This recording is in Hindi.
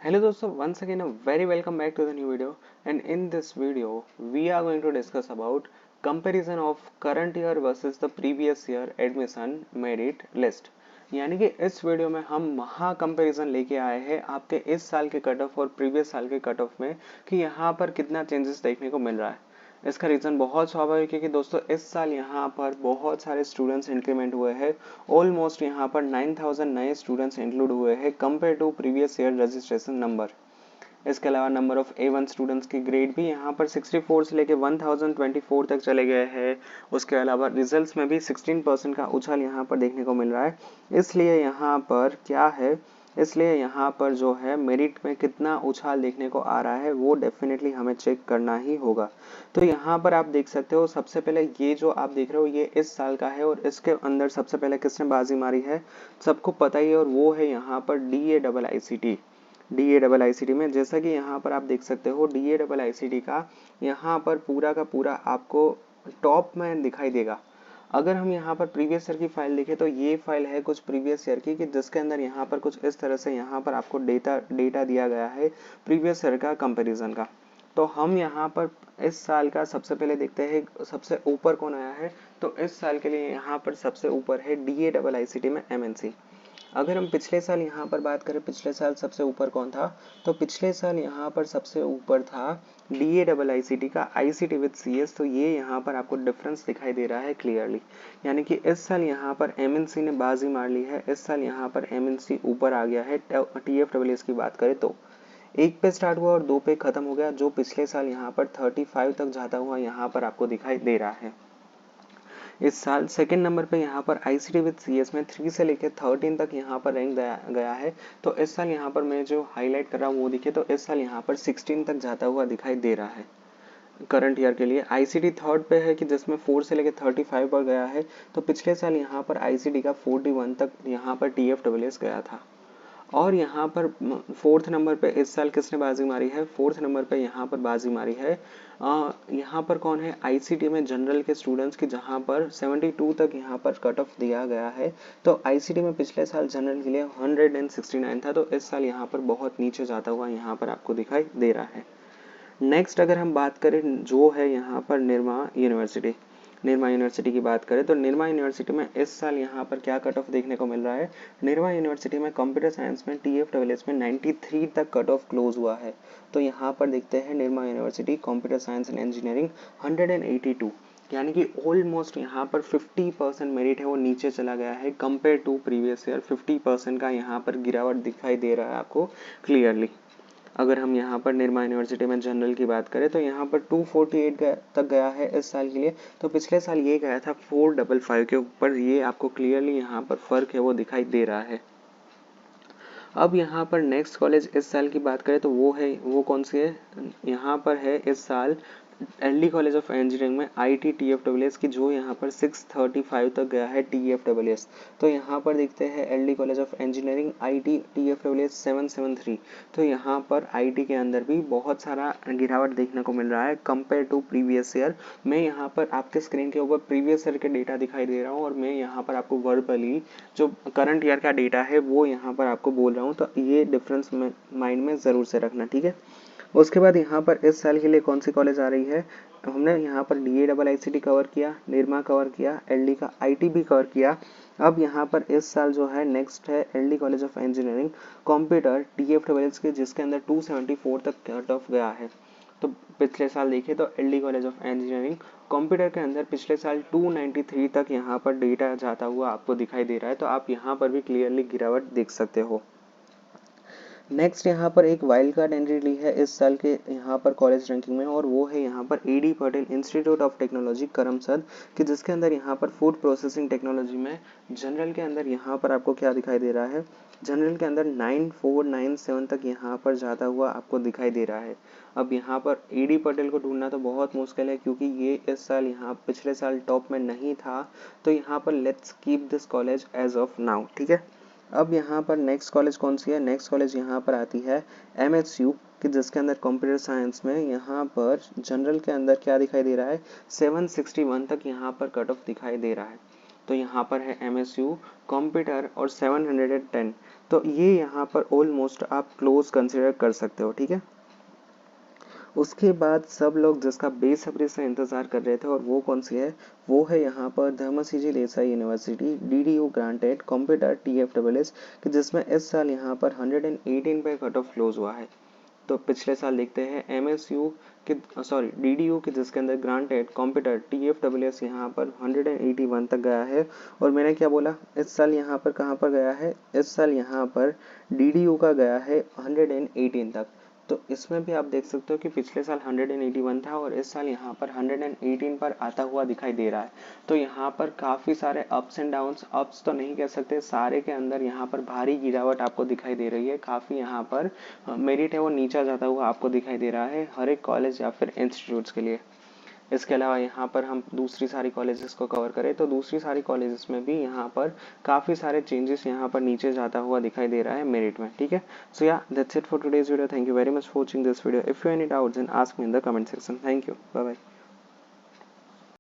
Hello दोस्तों, once again a very welcome back to the new video, and in this video we are going to discuss about comparison of current year versus the previous year admission merit list। यानी कि इस वीडियो में हम महा कंपैरिजन लेके आए हैं आपके इस साल के कट ऑफ और प्रीवियस साल के कट ऑफ में कि यहाँ पर कितना चेंजेस देखने को मिल रहा है। इसका रीज़न बहुत स्वाभाविक है कि दोस्तों इस साल यहाँ पर बहुत सारे स्टूडेंट्स इंक्रीमेंट हुए हैं। ऑलमोस्ट यहाँ पर 9000 नए स्टूडेंट्स इंक्लूड हुए हैं compare to previous year registration number. इसके अलावा नंबर ऑफ A1 स्टूडेंट्स की ग्रेड भी यहाँ पर 64 से लेके 1024 तक चले गए हैं। उसके अलावा रिजल्ट्स में भी 16% का उछाल यहाँ पर देखने को मिल रहा है। इसलिए यहाँ पर क्या है, इसलिए यहाँ पर जो है मेरिट में कितना उछाल देखने को आ रहा है वो डेफिनेटली हमें चेक करना ही होगा। तो यहाँ पर आप देख सकते हो, सबसे पहले ये जो आप देख रहे हो ये इस साल का है और इसके अंदर सबसे पहले किसने बाजी मारी है सबको पता ही है, और वो है यहाँ पर DAIICT में। जैसा कि यहाँ पर आप देख सकते हो DAIICT का यहाँ पर पूरा का पूरा आपको टॉप में दिखाई देगा। अगर हम यहाँ पर प्रीवियस ईयर की फाइल देखें तो ये फाइल है कुछ प्रीवियस ईयर की, कि जिसके अंदर यहाँ पर कुछ इस तरह से यहाँ पर आपको डेटा दिया गया है प्रीवियस ईयर का कंपैरिजन का। तो हम यहाँ पर इस साल का सबसे पहले देखते हैं सबसे ऊपर कौन आया है। तो इस साल के लिए यहाँ पर सबसे ऊपर है DAIICT में MNC। अगर हम पिछले साल यहाँ पर बात करें, पिछले साल सबसे ऊपर कौन था, तो पिछले साल यहाँ पर सबसे ऊपर था DAIICT का ICT विद CS। तो ये यहाँ पर आपको डिफरेंस दिखाई दे रहा है क्लियरली, यानी कि इस साल यहाँ पर MNC ने बाजी मार ली है। इस साल यहाँ पर MNC ऊपर आ गया है। TFSS की बात करें तो 1 पे स्टार्ट हुआ और 2 पे खत्म हो गया, जो पिछले साल यहाँ पर 35 तक जाता हुआ यहाँ पर आपको दिखाई दे रहा है। इस साल सेकंड नंबर पे यहाँ पर ICT विद CS में 3 से लेकर 13 तक यहाँ पर रैंक गया है। तो इस साल यहाँ पर मैं जो हाईलाइट कर रहा हूँ वो दिखे तो इस साल यहाँ पर 16 तक जाता हुआ दिखाई दे रहा है। करंट ईयर के लिए ICT थर्ड पे है कि जिसमें 4 से लेकर 35 पर गया है। तो पिछले साल यहाँ पर ICT का 41 तक यहाँ पर TFSS गया था। और यहाँ पर फोर्थ नंबर पे इस साल किसने बाजी मारी है, फोर्थ नंबर पे यहाँ पर बाजी मारी है यहाँ पर कौन है, ICT में जनरल के स्टूडेंट्स की, जहाँ पर 72 तक यहाँ पर कट ऑफ दिया गया है। तो ICT में पिछले साल जनरल के लिए 169 था, तो इस साल यहाँ पर बहुत नीचे जाता हुआ यहाँ पर आपको दिखाई दे रहा है। नेक्स्ट अगर हम बात करें जो है यहाँ पर निर्मा यूनिवर्सिटी की बात करें तो निर्मा यूनिवर्सिटी में इस साल यहाँ पर क्या कट ऑफ देखने को मिल रहा है। निर्मा यूनिवर्सिटी में कंप्यूटर साइंस में TFSS में 93 तक कट ऑफ क्लोज हुआ है। तो यहाँ पर देखते हैं Nirma university computer science and engineering 182, यानी कि ऑलमोस्ट यहाँ पर 50% मेरिट है वो नीचे चला गया है कंपेयर टू प्रीवियस ईयर। 50% का यहाँ पर गिरावट दिखाई दे रहा है आपको क्लियरली। अगर हम यहाँ पर निर्मा यूनिवर्सिटी में जनरल की बात करें तो यहाँ पर 248 तक गया है इस साल के लिए। तो पिछले साल ये गया था 455 के ऊपर। ये आपको क्लियरली यहाँ पर फर्क है वो दिखाई दे रहा है। अब यहाँ पर नेक्स्ट कॉलेज इस साल की बात करें तो वो कौन सी है, यहाँ पर है इस साल LD कॉलेज ऑफ इंजीनियरिंग में IT TFSS की, जो यहाँ पर 635 तक गया है TFSS। तो यहाँ पर देखते हैं LD college of engineering IT TFSS 773। तो यहाँ पर IT के अंदर भी बहुत सारा गिरावट देखने को मिल रहा है कंपेयर टू प्रीवियस ईयर। मैं यहाँ पर आपके स्क्रीन के ऊपर प्रीवियस ईयर के डेटा दिखाई दे रहा हूँ और मैं यहाँ पर आपको वर्बली जो करंट ईयर का डेटा है वो यहाँ पर आपको बोल रहा हूँ। तो ये डिफरेंस माइंड में ज़रूर से रखना, ठीक है। उसके बाद यहाँ पर इस साल के लिए कौन सी कॉलेज आ रही है, हमने यहाँ पर DAIICT कवर किया, निर्मा कवर किया, LD का IT भी कवर किया। अब यहाँ पर इस साल जो है नेक्स्ट है LD college of engineering computer TFSS के, जिसके अंदर 274 तक कट ऑफ गया है। तो पिछले साल देखिए तो LD college of engineering computer के अंदर पिछले साल 293 तक यहाँ पर डेटा जाता हुआ आपको दिखाई दे रहा है। तो आप यहाँ पर भी क्लियरली गिरावट देख सकते हो। नेक्स्ट यहाँ पर एक वाइल्ड कार्ड एंट्री ली है इस साल के यहाँ पर कॉलेज रैंकिंग में, और वो है यहाँ पर AD Patel institute of technology Karamsad, कि जिसके अंदर यहाँ पर फूड प्रोसेसिंग टेक्नोलॉजी में जनरल के अंदर यहाँ पर आपको क्या दिखाई दे रहा है, जनरल के अंदर 9497 तक यहाँ पर जाता हुआ आपको दिखाई दे रहा है। अब यहाँ पर AD पटेल को ढूंढना तो बहुत मुश्किल है, क्योंकि ये इस साल यहाँ पिछले साल टॉप में नहीं था। तो यहाँ पर let's keep this college as of now, ठीक है। अब यहाँ पर नेक्स्ट कॉलेज कौन सी है, नेक्स्ट कॉलेज यहाँ पर आती है MHU, कि जिसके अंदर कंप्यूटर साइंस में यहाँ पर जनरल के अंदर क्या दिखाई दे रहा है, 761 तक यहाँ पर कट ऑफ दिखाई दे रहा है। तो यहाँ पर है MSU कंप्यूटर और 710। तो ये यहाँ पर ऑलमोस्ट आप क्लोज कंसिडर कर सकते हो, ठीक है। उसके बाद सब लोग जिसका बेसब्री से इंतजार कर रहे थे, और वो कौन सी है, वो है यहाँ पर Dharam Singh Desai university DDU granted computer TFSS कि जिसमें इस साल यहाँ पर 118 पे कट ऑफ क्लोज हुआ है। तो पिछले साल देखते हैं MSU के DDU के जिसके अंदर ग्रांटेड कंप्यूटर TFSS यहाँ पर 181 तक गया है। और मैंने क्या बोला, इस साल यहाँ पर कहाँ पर गया है, इस साल यहाँ पर DDU का गया है 118 तक। तो इसमें भी आप देख सकते हो कि पिछले साल 181 था और इस साल यहाँ पर 118 पर आता हुआ दिखाई दे रहा है। तो यहाँ पर काफ़ी सारे अप्स एंड डाउन्स, अप्स तो नहीं कह सकते, सारे के अंदर यहाँ पर भारी गिरावट आपको दिखाई दे रही है। काफ़ी यहाँ पर मेरिट है वो नीचा जाता हुआ आपको दिखाई दे रहा है हर एक कॉलेज या फिर इंस्टीट्यूट्स के लिए। इसके अलावा यहाँ पर हम दूसरी सारी कॉलेजेस को कवर करें तो दूसरी सारी कॉलेजेस में भी यहाँ पर काफ़ी सारे चेंजेस यहाँ पर नीचे जाता हुआ दिखाई दे रहा है मेरिट में, ठीक है। So yeah that's it for today's video. Thank you very much for watching this video. If you any doubts then ask me in the comment section. Thank you, bye bye.